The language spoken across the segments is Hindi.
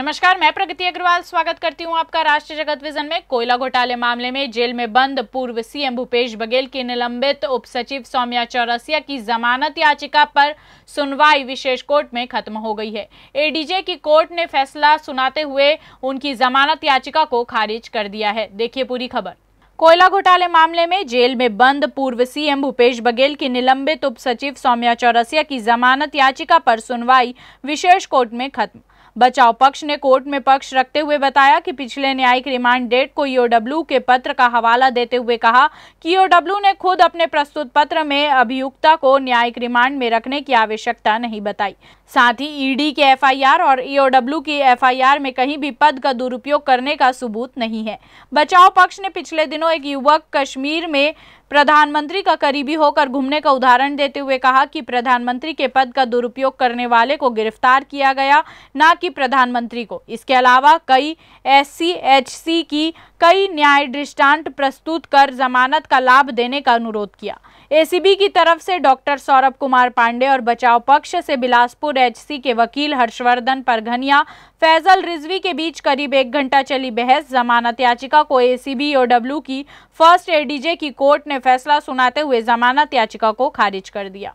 नमस्कार, मैं प्रगति अग्रवाल स्वागत करती हूं आपका राष्ट्रीय जगत विजन में। कोयला घोटाले मामले में जेल में बंद पूर्व सीएम भूपेश बघेल की निलंबित उप सचिव सौम्या चौरसिया की जमानत याचिका पर सुनवाई विशेष कोर्ट में खत्म हो गई है। एडीजे की कोर्ट ने फैसला सुनाते हुए उनकी जमानत याचिका को खारिज कर दिया है। देखिए पूरी खबर। कोयला घोटाले मामले में जेल में बंद पूर्व सीएम भूपेश बघेल की निलंबित उप सचिव सौम्या चौरसिया की जमानत याचिका पर सुनवाई विशेष कोर्ट में खत्म। बचाव पक्ष ने कोर्ट में पक्ष रखते हुए बताया कि पिछले न्यायिक रिमांड डेट को ईओडब्ल्यू के पत्र का हवाला देते हुए कहा कि ईओडब्ल्यू ने खुद अपने प्रस्तुत पत्र में अभियुक्ता को न्यायिक रिमांड में रखने की आवश्यकता नहीं बताई। साथ ही ईडी के एफआईआर और ईओडब्ल्यू की एफआईआर में कहीं भी पद का दुरुपयोग करने का सबूत नहीं है। बचाव पक्ष ने पिछले दिनों एक युवक कश्मीर में प्रधानमंत्री का करीबी होकर घूमने का उदाहरण देते हुए कहा कि प्रधानमंत्री के पद का दुरुपयोग करने वाले को गिरफ्तार किया गया, ना कि प्रधानमंत्री को। इसके अलावा कई एससी/एचसी की कई न्याय दृष्टांत प्रस्तुत कर जमानत का लाभ देने का अनुरोध किया। एसीबी की तरफ से डॉक्टर सौरभ कुमार पांडे और बचाव पक्ष से बिलासपुर एचसी के वकील हर्षवर्धन परघनिया, फैजल रिजवी के बीच करीब 1 घंटा चली बहस। जमानत याचिका को एसीबी ईओडब्ल्यू की फर्स्ट एडीजे की कोर्ट ने फैसला सुनाते हुए जमानत याचिका को खारिज कर दिया।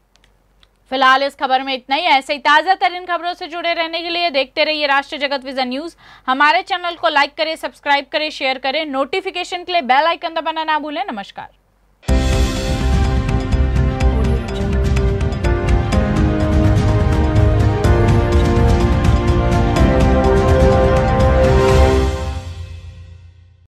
फिलहाल इस खबर में इतना ही। ऐसे ही ताजा तरीन खबरों से जुड़े रहने के लिए देखते रहिए राष्ट्रीय जगत विजन न्यूज। हमारे चैनल को लाइक करें, सब्सक्राइब करें, शेयर करें। नोटिफिकेशन के लिए बेल आइकन दबाना ना भूलें। नमस्कार।